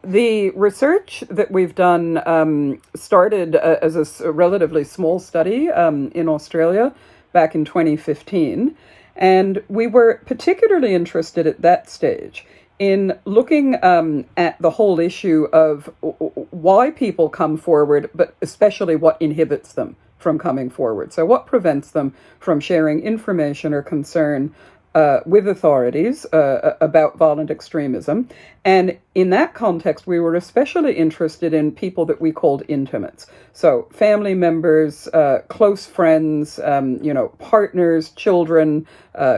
The research that we've done started as a relatively small study in Australia back in 2015. And we were particularly interested at that stage in looking at the whole issue of why people come forward, but especially what inhibits them from coming forward. So what prevents them from sharing information or concern with authorities about violent extremism. And in that context, we were especially interested in people that we called intimates. So family members, close friends, partners, children,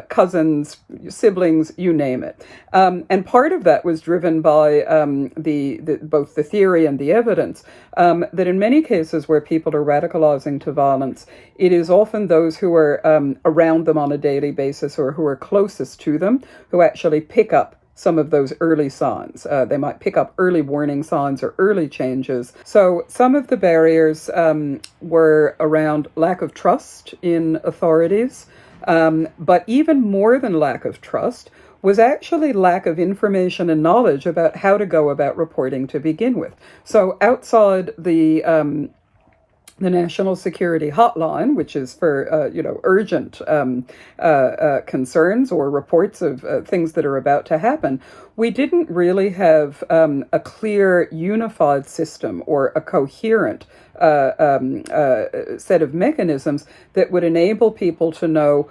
cousins, siblings, you name it. And part of that was driven by both the theory and the evidence that in many cases where people are radicalizing to violence, it is often those who are around them on a daily basis or who are closest to them who actually pick up some of those early signs. They might pick up early warning signs or early changes. So some of the barriers were around lack of trust in authorities, but even more than lack of trust was actually lack of information and knowledge about how to go about reporting to begin with. So outside the National Security Hotline, which is for urgent concerns or reports of things that are about to happen, we didn't really have a clear, unified system or a coherent set of mechanisms that would enable people to know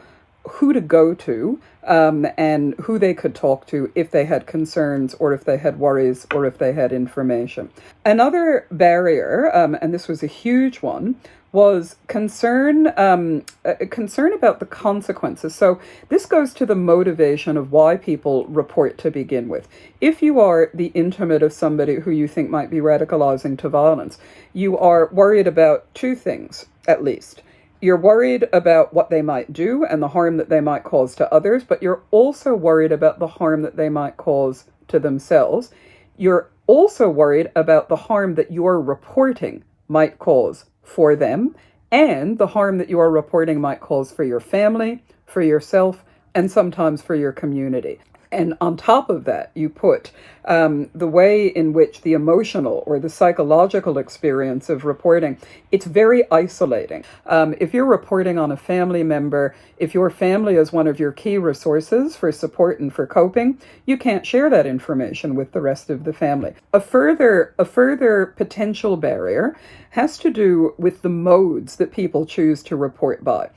who to go to and who they could talk to if they had concerns or if they had worries or if they had information. Another barrier, and this was a huge one, was concern about the consequences. So this goes to the motivation of why people report to begin with. If you are the intimate of somebody who you think might be radicalizing to violence, you are worried about two things, at least. You're worried about what they might do and the harm that they might cause to others, but you're also worried about the harm that they might cause to themselves. You're also worried about the harm that your reporting might cause for them and the harm that your reporting might cause for your family, for yourself, and sometimes for your community. And on top of that, you put the way in which the emotional or the psychological experience of reporting, it's very isolating. If you're reporting on a family member, if your family is one of your key resources for support and for coping, you can't share that information with the rest of the family. A further potential barrier has to do with the modes that people choose to report by.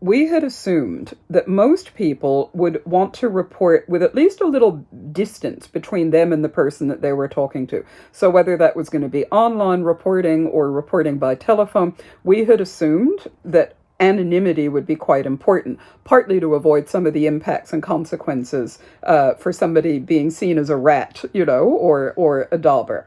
We had assumed that most people would want to report with at least a little distance between them and the person that they were talking to. So whether that was going to be online reporting or reporting by telephone, we had assumed that anonymity would be quite important, partly to avoid some of the impacts and consequences for somebody being seen as a rat, or a dauber.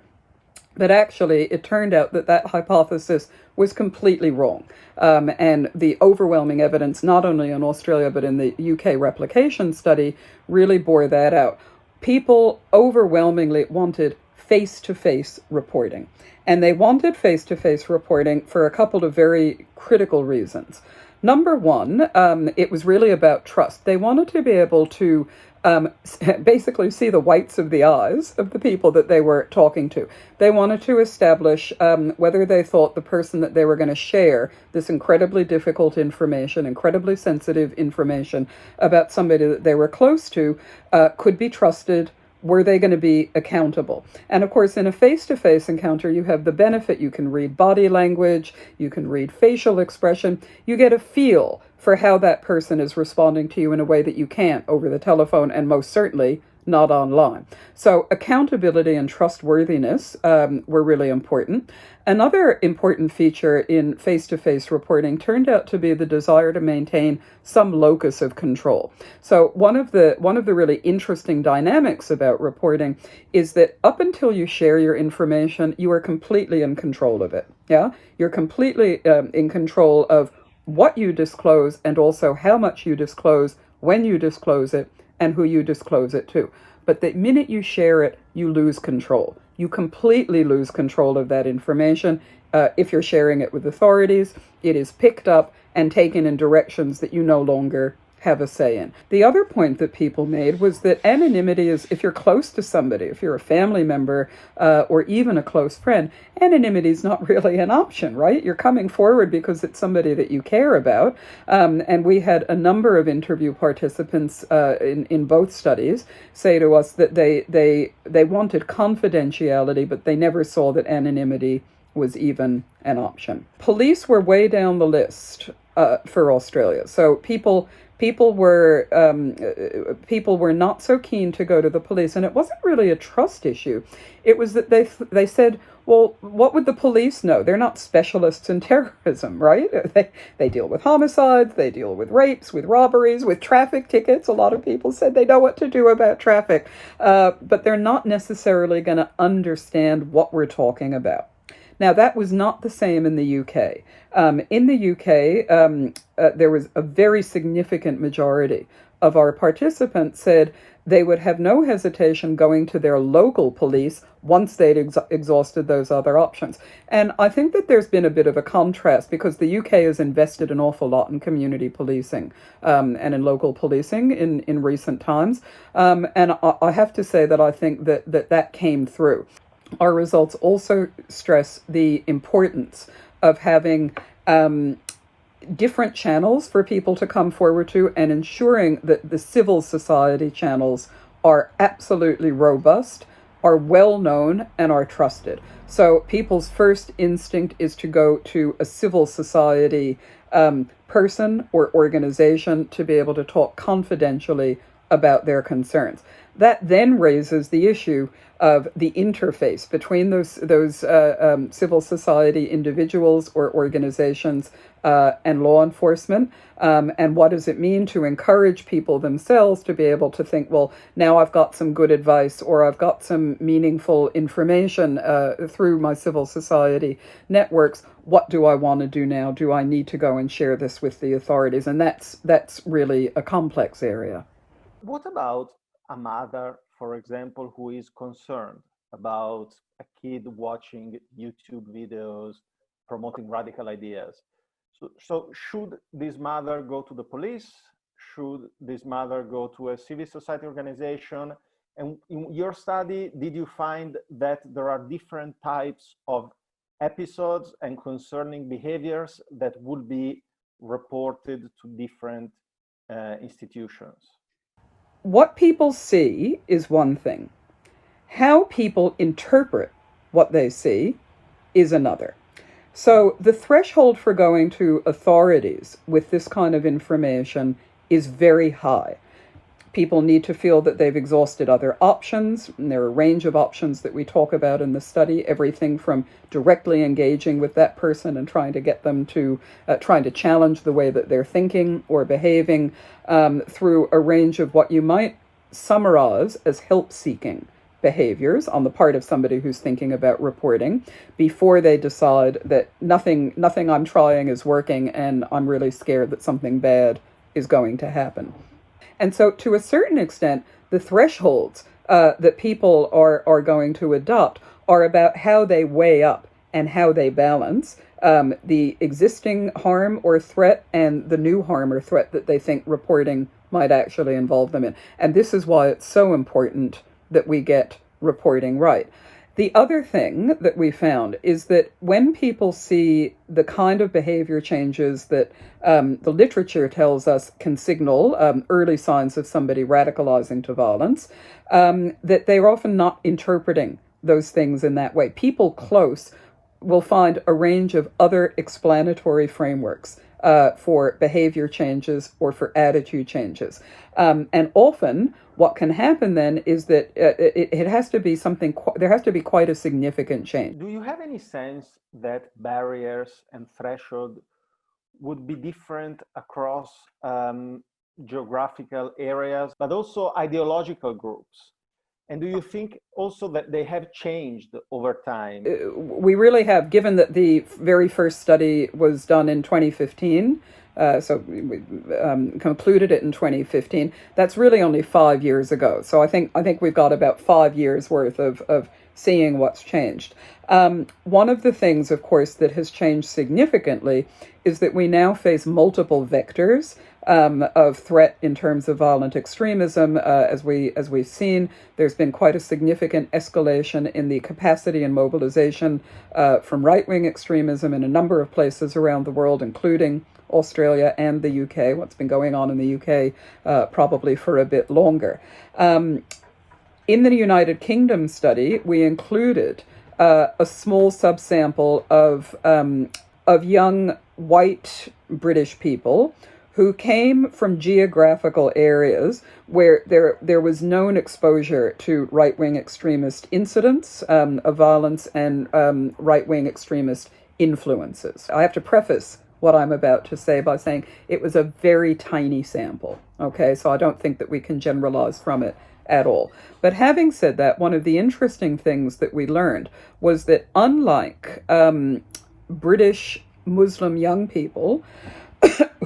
But actually, it turned out that hypothesis was completely wrong. And the overwhelming evidence, not only in Australia, but in the UK replication study, really bore that out. People overwhelmingly wanted face-to-face reporting. And they wanted face-to-face reporting for a couple of very critical reasons. Number one, it was really about trust. They wanted to be able to basically see the whites of the eyes of the people that they were talking to. They wanted to establish whether they thought the person that they were going to share this incredibly difficult information, incredibly sensitive information about somebody that they were close to could be trusted. Were they going to be accountable? And of course, in a face-to-face encounter, you have the benefit. You can read body language, you can read facial expression, you get a feel for how that person is responding to you in a way that you can't over the telephone and most certainly not online. So accountability and trustworthiness were really important. Another important feature in face-to-face reporting turned out to be the desire to maintain some locus of control. So one of the really interesting dynamics about reporting is that up until you share your information, you are completely in control of it. Yeah, you're completely in control of what you disclose and also how much you disclose, when you disclose it, and who you disclose it to. But the minute you share it, you lose control. You completely lose control of that information. If you're sharing it with authorities, it is picked up and taken in directions that you no longer have a say in. The other point that people made was that anonymity is, if you're close to somebody, if you're a family member or even a close friend, anonymity is not really an option, right? You're coming forward because it's somebody that you care about. And we had a number of interview participants in both studies say to us that they wanted confidentiality, but they never saw that anonymity was even an option. Police were way down the list for Australia. So people were not so keen to go to the police, and it wasn't really a trust issue. It was that they said, well, what would the police know? They're not specialists in terrorism, right? They deal with homicides, they deal with rapes, with robberies, with traffic tickets. A lot of people said they know what to do about traffic, but they're not necessarily going to understand what we're talking about. Now, that was not the same in the UK. In the UK, there was a very significant majority of our participants said they would have no hesitation going to their local police once they'd exhausted those other options. And I think that there's been a bit of a contrast because the UK has invested an awful lot in community policing and in local policing in recent times. And I have to say that I think that came through. Our results also stress the importance of having different channels for people to come forward to and ensuring that the civil society channels are absolutely robust, are well known, and are trusted. So people's first instinct is to go to a civil society person or organization to be able to talk confidentially about their concerns. That then raises the issue of the interface between those civil society individuals or organizations and law enforcement, and what does it mean to encourage people themselves to be able to think, well, now I've got some good advice or I've got some meaningful information through my civil society networks. What do I want to do now? Do I need to go and share this with the authorities? And that's really a complex area. What about a mother, for example, who is concerned about a kid watching YouTube videos promoting radical ideas? So should this mother go to the police? Should this mother go to a civil society organization? And in your study, did you find that there are different types of episodes and concerning behaviors that would be reported to different institutions? What people see is one thing. How people interpret what they see is another. So the threshold for going to authorities with this kind of information is very high. People need to feel that they've exhausted other options, and there are a range of options that we talk about in the study, everything from directly engaging with that person and trying to get them to, trying to challenge the way that they're thinking or behaving, through a range of what you might summarize as help-seeking behaviors on the part of somebody who's thinking about reporting before they decide that nothing I'm trying is working and I'm really scared that something bad is going to happen. And so to a certain extent, the thresholds that people are going to adopt are about how they weigh up and how they balance the existing harm or threat and the new harm or threat that they think reporting might actually involve them in. And this is why it's so important that we get reporting right. The other thing that we found is that when people see the kind of behavior changes that the literature tells us can signal early signs of somebody radicalizing to violence, that they're often not interpreting those things in that way. People close will find a range of other explanatory frameworks for behavior changes or for attitude changes. And often what can happen then is that it has to be something, there has to be quite a significant change. Do you have any sense that barriers and threshold would be different across geographical areas, but also ideological groups? And do you think also that they have changed over time? We really have, given that the very first study was done in 2015, so we concluded it in 2015. That's really only 5 years ago. So I think we've got about 5 years worth of seeing what's changed. One of the things, of course, that has changed significantly is that we now face multiple vectors of threat in terms of violent extremism. As we've seen, there's been quite a significant escalation in the capacity and mobilization from right-wing extremism in a number of places around the world, including Australia and the UK. What's been going on in the UK probably for a bit longer. In the United Kingdom study, we included a small subsample of young white British people who came from geographical areas where there was known exposure to right-wing extremist incidents of violence and right-wing extremist influences. I have to preface what I'm about to say by saying it was a very tiny sample, okay? So I don't think that we can generalize from it at all. But having said that, one of the interesting things that we learned was that unlike British Muslim young people,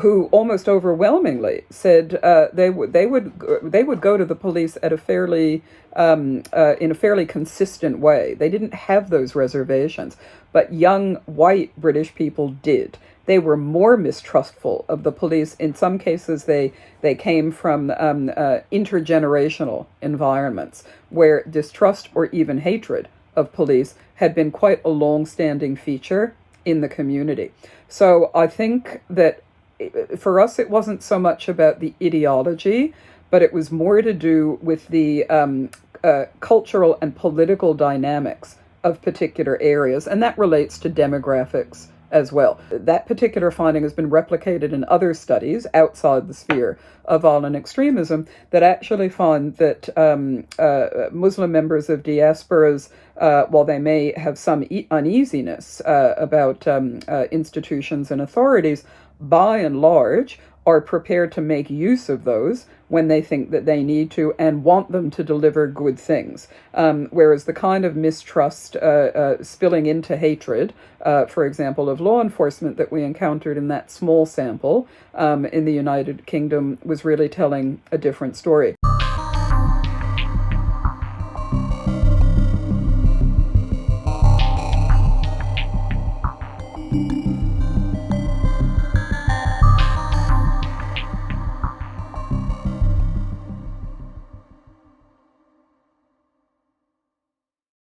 who almost overwhelmingly said they would go to the police at a fairly in a fairly consistent way. They didn't have those reservations, but young white British people did. They were more mistrustful of the police. In some cases, they came from intergenerational environments where distrust or even hatred of police had been quite a long-standing feature in the community. So I think that for us, it wasn't so much about the ideology, but it was more to do with the cultural and political dynamics of particular areas, and that relates to demographics as well. That particular finding has been replicated in other studies outside the sphere of violent extremism that actually find that Muslim members of diasporas, while they may have some uneasiness about institutions and authorities, by and large are prepared to make use of those when they think that they need to and want them to deliver good things. Whereas the kind of mistrust spilling into hatred, for example, of law enforcement that we encountered in that small sample in the United Kingdom was really telling a different story.